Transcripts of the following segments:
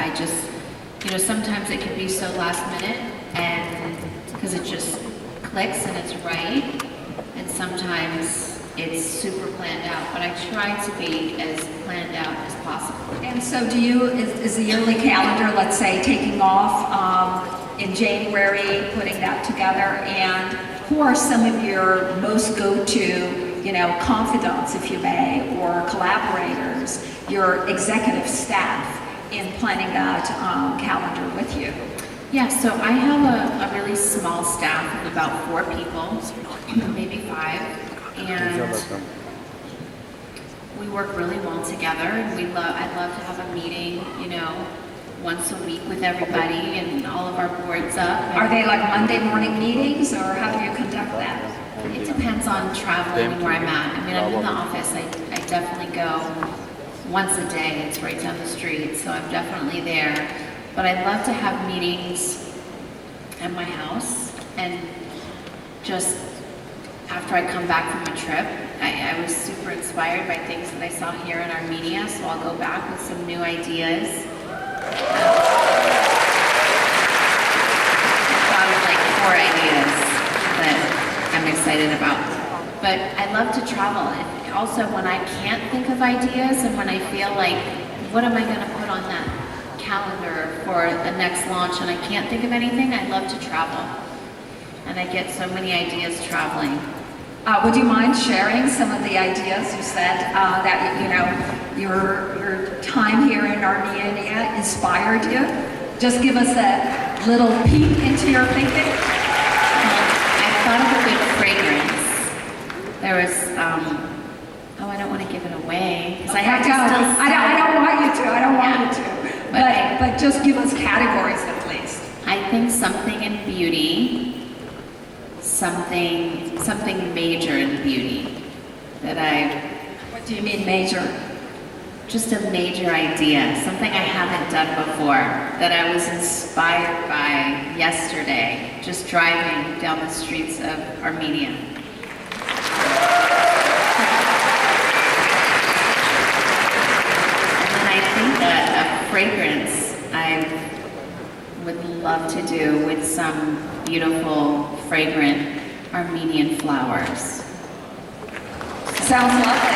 I just, sometimes it can be so last minute, and because it just clicks and it's right, and sometimes it's super planned out, but I try to be as planned out as possible. And so is the yearly calendar, let's say, taking off in January, putting that together, and who are some of your most go-to, confidants, if you may, or collaborators, your executive staff in planning that calendar with you? Yeah, so I have a really small staff of about 4 people, maybe 5, and we work really well together. And I'd love to have a meeting, once a week with everybody and all of our boards up. Are they like Monday morning meetings, or how do you conduct that? It depends on traveling and where I'm at. I mean, I'm in the office. I definitely go once a day. It's right down the street, so I'm definitely there. But I'd love to have meetings at my house, and just after I come back from a trip, I was super inspired by things that I saw here in Armenia, so I'll go back with some new ideas. I thought of like 4 ideas that I'm excited about. But I love to travel. And also, when I can't think of ideas and when I feel like, what am I going to put on that calendar for the next launch, and I can't think of anything, I love to travel. And I get so many ideas traveling. Would you mind sharing some of the ideas you said that your time here in Armenia inspired you? Just give us a little peek into your thinking. I thought of a good fragrance. There was, I don't want to give it away because I have to still. I don't want you to. I don't want you to. But just give us categories at least. I think something in beauty. Something major in beauty that What do you mean major? Just a major idea, something I haven't done before that I was inspired by yesterday, just driving down the streets of Armenia. And I think that a fragrance I would love to do with some beautiful, fragrant Armenian flowers. Sounds lovely.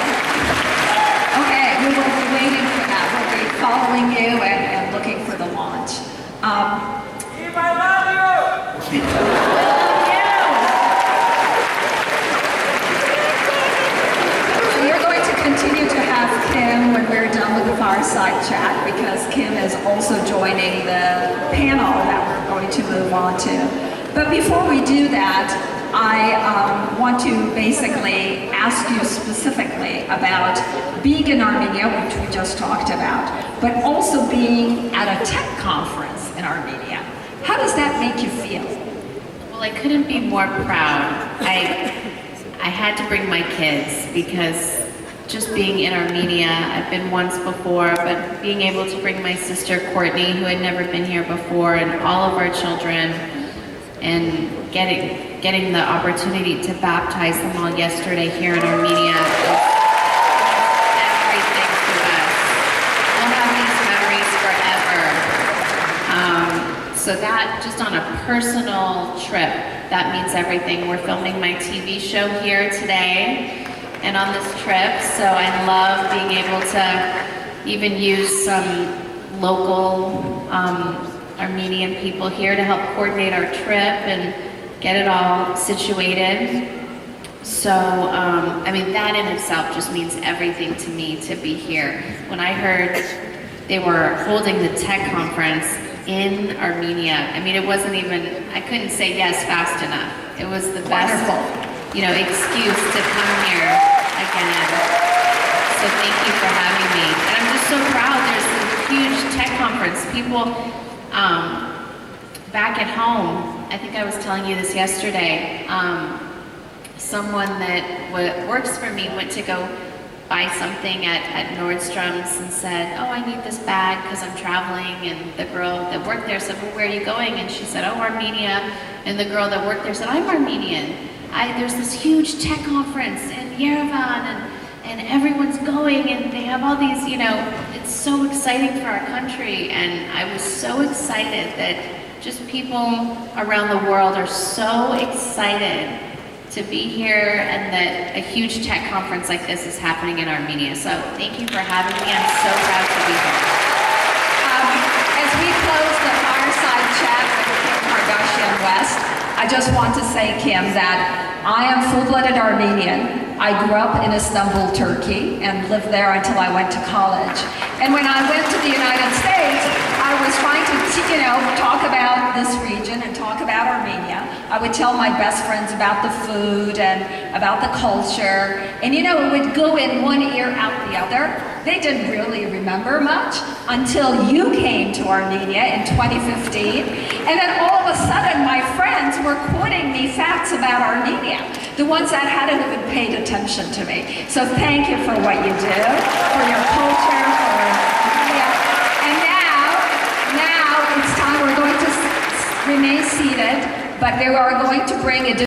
Okay, we will be waiting for that. We'll be following you and looking for the launch. Eve, I love you! So you're going to continue to have Kim when we're done with the fireside chat, because Kim is also joining the panel that we're going to move on to. But before we do that, I want to basically ask you specifically about being in Armenia, which we just talked about, but also being at a tech conference in Armenia. How does that make you feel? Well, I couldn't be more proud. I had to bring my kids because just being in Armenia, I've been once before, but being able to bring my sister Courtney, who had never been here before, and all of our children, and getting the opportunity to baptize them all yesterday here in Armenia is everything to us. We'll have these memories forever. So that, just on a personal trip, that means everything. We're filming my TV show here today and on this trip, so I love being able to even use some local Armenian people here to help coordinate our trip and get it all situated. So, that in itself just means everything to me to be here. When I heard they were holding the tech conference in Armenia, it wasn't even, I couldn't say yes fast enough. It was the best, excuse to come here again. So thank you for having me. And I'm just so proud. There's a huge tech conference. People, back at home, I think I was telling you this yesterday, someone that works for me went to go buy something at Nordstrom's and said, oh, I need this bag because I'm traveling, and the girl that worked there said, well, where are you going? And she said, oh, Armenia, and the girl that worked there said, I'm Armenian. There's this huge tech conference in Yerevan, and everyone's going, and they have all these, it's so exciting for our country. and I was so excited that just people around the world are so excited to be here and that a huge tech conference like this is happening in Armenia. So thank you for having me. I'm so proud to be here. As we close the fireside chat with Kim Kardashian West, I just want to say, Kim, that I am full-blooded Armenian. I grew up in Istanbul, Turkey, and lived there until I went to college. And when I went to the United States, I was trying to, talk about this region and talk about Armenia. I would tell my best friends about the food and about the culture. And it would go in one ear, out the other. They didn't really remember much until you came to Armenia in 2015. And then all of a sudden, my friends were quoting me facts about Armenia, the ones that hadn't even paid attention to me. So thank you for what you do, for your culture, for Armenia. And now it's time we're going to remain seated, but we are going to bring